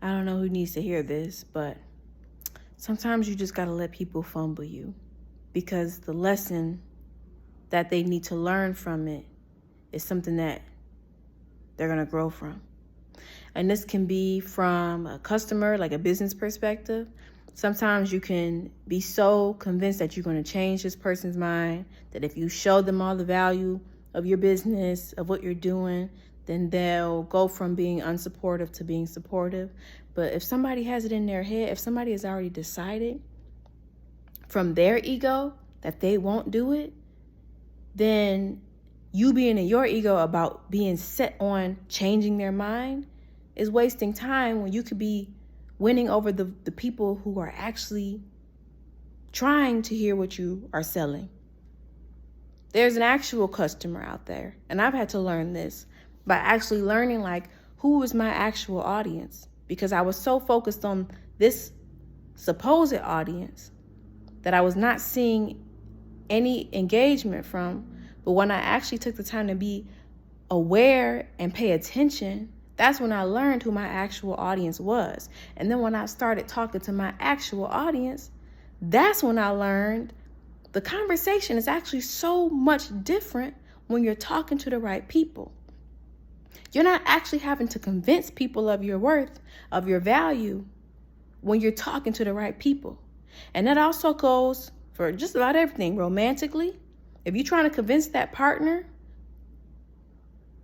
I don't know who needs to hear this, but sometimes you just got to let people fumble you, because the lesson that they need to learn from it is something that they're going to grow from. And this can be from a customer, like a business perspective. Sometimes you can be so convinced that you're going to change this person's mind, that if you show them all the value of your business, of what you're doing, then they'll go from being unsupportive to being supportive. But if somebody has it in their head, if somebody has already decided from their ego that they won't do it, then you being in your ego about being set on changing their mind is wasting time, when you could be winning over the people who are actually trying to hear what you are selling. There's an actual customer out there, and I've had to learn this by actually learning, like, who is my actual audience, because I was so focused on this supposed audience that I was not seeing any engagement from. But when I actually took the time to be aware and pay attention, that's when I learned who my actual audience was. And then when I started talking to my actual audience, that's when I learned the conversation is actually so much different when you're talking to the right people. You're not actually having to convince people of your worth, of your value, when you're talking to the right people. And that also goes for just about everything. Romantically, if you're trying to convince that partner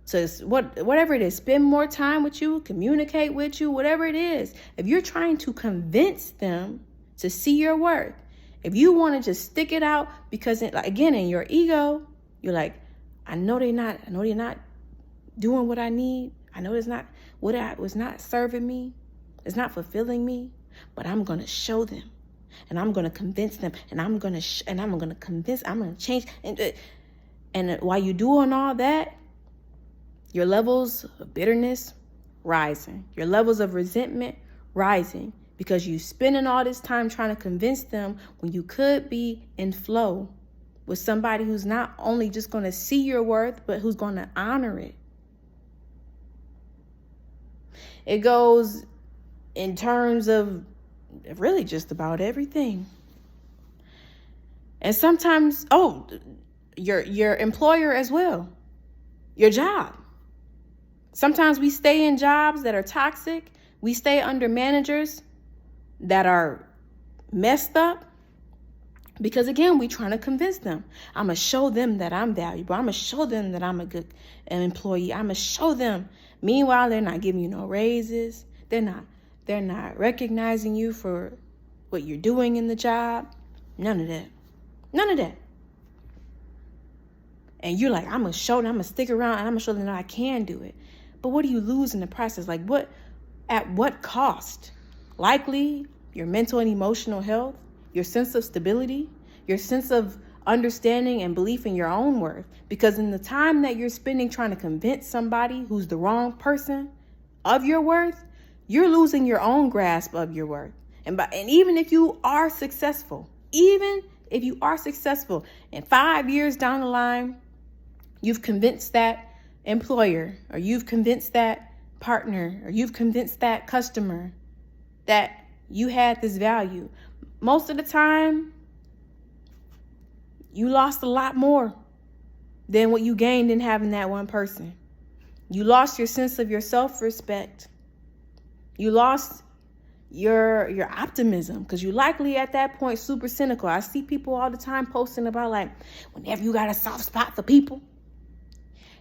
to whatever it is, spend more time with you, communicate with you, whatever it is, if you're trying to convince them to see your worth, if you want to just stick it out because, again, in your ego, you're like, I know they're not doing what I need. I know it's not what I was not serving me. It's not fulfilling me, but I'm going to show them, and I'm going to convince them, and I'm going to change. And while you're doing all that, your levels of bitterness rising, your levels of resentment rising, because you spending all this time trying to convince them when you could be in flow with somebody who's not only just going to see your worth, but who's going to honor it. It goes in terms of really just about everything. And sometimes, your employer as well, your job. Sometimes we stay in jobs that are toxic. We stay under managers that are messed up because, again, we're trying to convince them. I'm going to show them that I'm valuable. I'm going to show them that I'm a good employee. I'm going to show them. Meanwhile, they're not giving you no raises. They're not recognizing you for what you're doing in the job. None of that. And you're like, I'm going to show them, I'm going to stick around, and I'm going to show them that I can do it. But what do you lose in the process? Like, at what cost? Likely your mental and emotional health, your sense of stability, your sense of understanding and belief in your own worth. Because in the time that you're spending trying to convince somebody who's the wrong person of your worth, you're losing your own grasp of your worth. And even if you are successful, and 5 years down the line, you've convinced that employer, or you've convinced that partner, or you've convinced that customer that you had this value. Most of the time, you lost a lot more than what you gained in having that one person. You lost your sense of your self-respect. You lost your optimism, because you likely at that point super cynical. I see people all the time posting about, like, whenever you got a soft spot for people,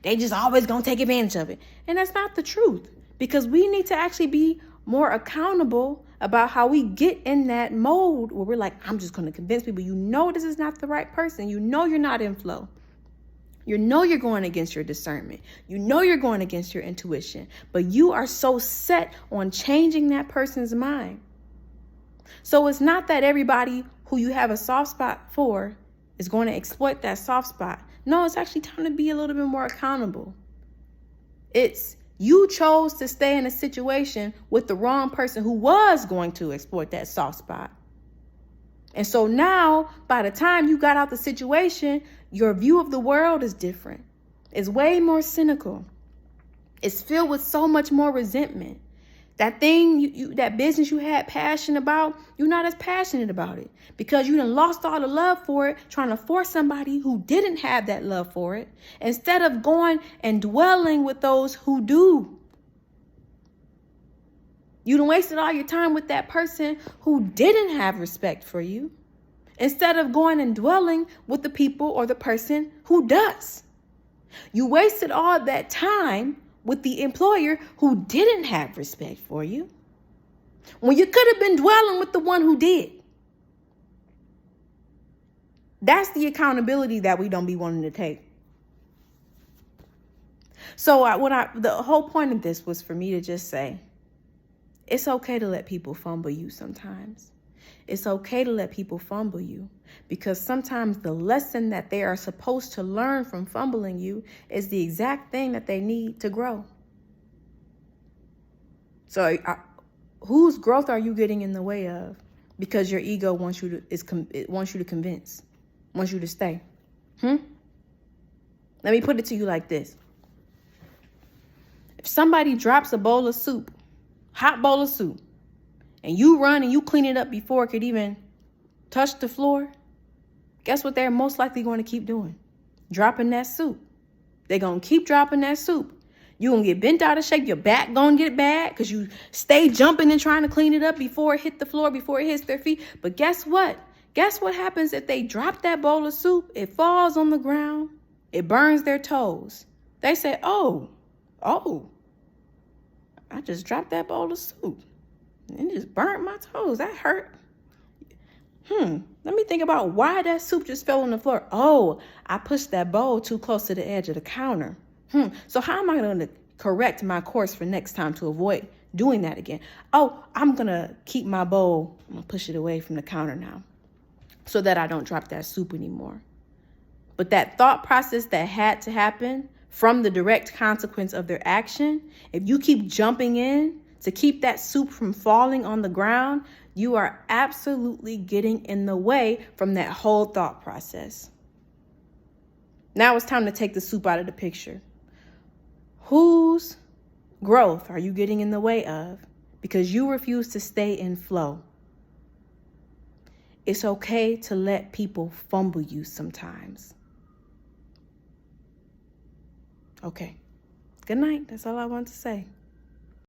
they just always gonna take advantage of it. And that's not the truth, because we need to actually be more accountable about how we get in that mode where we're like, I'm just gonna convince people. You know this is not the right person. You know you're not in flow. You know you're going against your discernment. You know you're going against your intuition. But you are so set on changing that person's mind. So it's not that everybody who you have a soft spot for is going to exploit that soft spot. No, it's actually time to be a little bit more accountable. It's you chose to stay in a situation with the wrong person who was going to exploit that soft spot. And so now, by the time you got out the situation, your view of the world is different. It's way more cynical. It's filled with so much more resentment. That thing, that business you had passion about, you're not as passionate about it because you done lost all the love for it, trying to force somebody who didn't have that love for it, instead of going and dwelling with those who do. You done wasted all your time with that person who didn't have respect for you, instead of going and dwelling with the people or the person who does. You wasted all that time with the employer who didn't have respect for you, when you could have been dwelling with the one who did. That's the accountability that we don't be wanting to take. So the whole point of this was for me to just say, it's okay to let people fumble you sometimes. It's okay to let people fumble you, because sometimes the lesson that they are supposed to learn from fumbling you is the exact thing that they need to grow. So whose growth are you getting in the way of because your ego wants you to convince, wants you to stay? Let me put it to you like this. If somebody drops a bowl of soup, hot bowl of soup, and you run and you clean it up before it could even touch the floor, guess what they're most likely going to keep doing? Dropping that soup. They're going to keep dropping that soup. You're going to get bent out of shape. Your back going to get bad because you stay jumping and trying to clean it up before it hit the floor, before it hits their feet. But guess what? Guess what happens if they drop that bowl of soup? It falls on the ground. It burns their toes. They say, oh, I just dropped that bowl of soup. It just burnt my toes. That hurt. Let me think about why that soup just fell on the floor. Oh, I pushed that bowl too close to the edge of the counter. So how am I going to correct my course for next time to avoid doing that again? Oh, I'm going to keep my bowl. I'm going to push it away from the counter now so that I don't drop that soup anymore. But that thought process that had to happen from the direct consequence of their action, if you keep jumping in to keep that soup from falling on the ground, you are absolutely getting in the way from that whole thought process. Now it's time to take the soup out of the picture. Whose growth are you getting in the way of because you refuse to stay in flow? It's okay to let people fumble you sometimes. Okay. Good night. That's all I want to say.